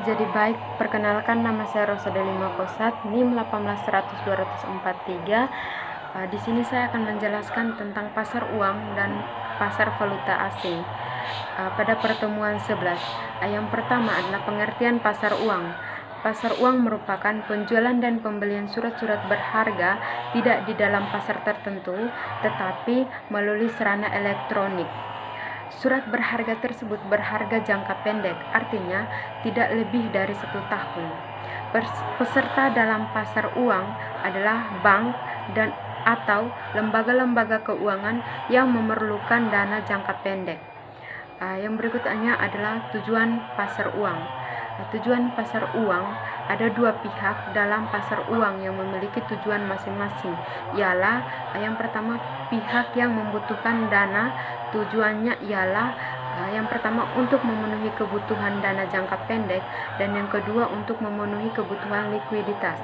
Jadi baik, perkenalkan nama saya Rosa Delima Kosat, NIM 18100-243. Di sini saya akan menjelaskan tentang pasar uang dan pasar valuta asing. Pada pertemuan 11, yang pertama adalah pengertian pasar uang. Pasar uang merupakan penjualan dan pembelian surat-surat berharga tidak di dalam pasar tertentu, tetapi melalui sarana elektronik. Surat berharga tersebut berharga jangka pendek, artinya tidak lebih dari 1 tahun. Peserta dalam pasar uang adalah bank dan atau lembaga-lembaga keuangan yang memerlukan dana jangka pendek. Yang berikutnya adalah tujuan pasar uang. Tujuan pasar uang, ada 2 pihak dalam pasar uang yang memiliki tujuan masing-masing, ialah yang pertama pihak yang membutuhkan dana. Tujuannya ialah yang pertama untuk memenuhi kebutuhan dana jangka pendek, dan yang kedua untuk memenuhi kebutuhan likuiditas.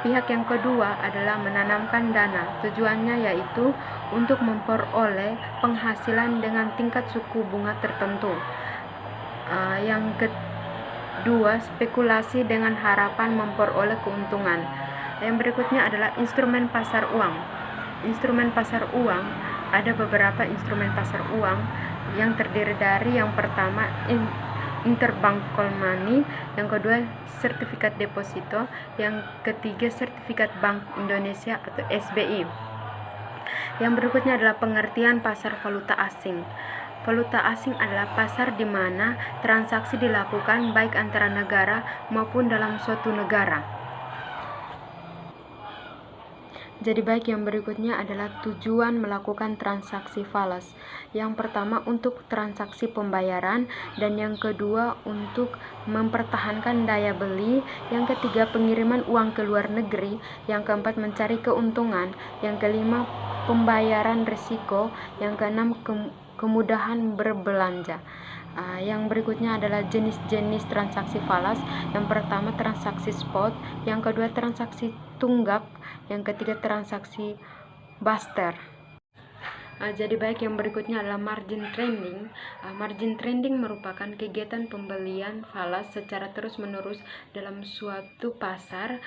Pihak yang kedua adalah menanamkan dana. Tujuannya yaitu untuk memperoleh penghasilan dengan tingkat suku bunga tertentu. Yang kedua, spekulasi dengan harapan memperoleh keuntungan. Yang berikutnya adalah instrumen pasar uang. Instrumen pasar uang, ada beberapa instrumen pasar uang yang terdiri dari yang pertama interbank call money, yang kedua sertifikat deposito, yang ketiga sertifikat Bank Indonesia atau SBI. Yang berikutnya adalah pengertian pasar valuta asing. Valuta asing adalah pasar di mana transaksi dilakukan baik antara negara maupun dalam suatu negara. Jadi baik, yang berikutnya adalah tujuan melakukan transaksi falas. Yang pertama untuk transaksi pembayaran, dan yang kedua untuk mempertahankan daya beli, yang ketiga pengiriman uang ke luar negeri, yang keempat mencari keuntungan, yang kelima pembayaran risiko, yang keenam kemudahan berbelanja. Yang berikutnya adalah jenis-jenis transaksi falas. Yang pertama transaksi spot, yang kedua transaksi tunggak, yang ketiga transaksi barter. Jadi baik, yang berikutnya adalah margin trading. Margin trading merupakan kegiatan pembelian falas secara terus-menerus dalam suatu pasar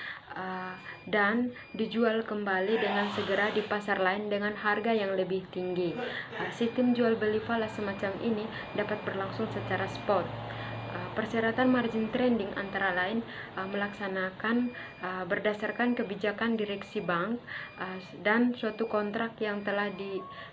dan dijual kembali dengan segera di pasar lain dengan harga yang lebih tinggi. Sistem jual beli falas semacam ini dapat berlangsung secara spot. Persyaratan margin trading antara lain melaksanakan berdasarkan kebijakan direksi bank dan suatu kontrak yang telah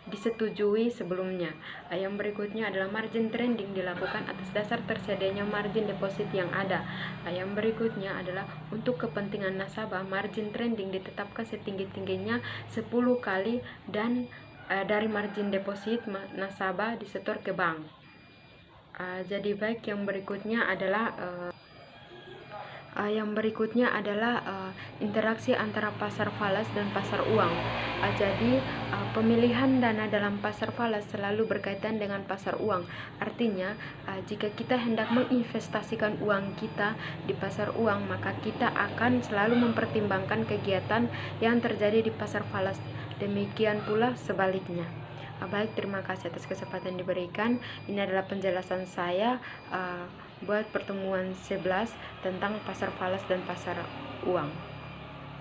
disetujui sebelumnya. Yang berikutnya adalah margin trading dilakukan atas dasar tersedianya margin deposit yang ada. Yang berikutnya adalah untuk kepentingan nasabah, margin trading ditetapkan setinggi-tingginya 10 kali dan dari margin deposit nasabah disetor ke bank. Jadi baik, yang berikutnya adalah interaksi antara pasar falas dan pasar uang. Jadi pemilihan dana dalam pasar falas selalu berkaitan dengan pasar uang. Artinya jika kita hendak menginvestasikan uang kita di pasar uang, maka kita akan selalu mempertimbangkan kegiatan yang terjadi di pasar falas. Demikian pula sebaliknya. Baik, terima kasih atas kesempatan diberikan. Ini adalah penjelasan saya buat pertemuan 11 tentang pasar falas dan pasar uang.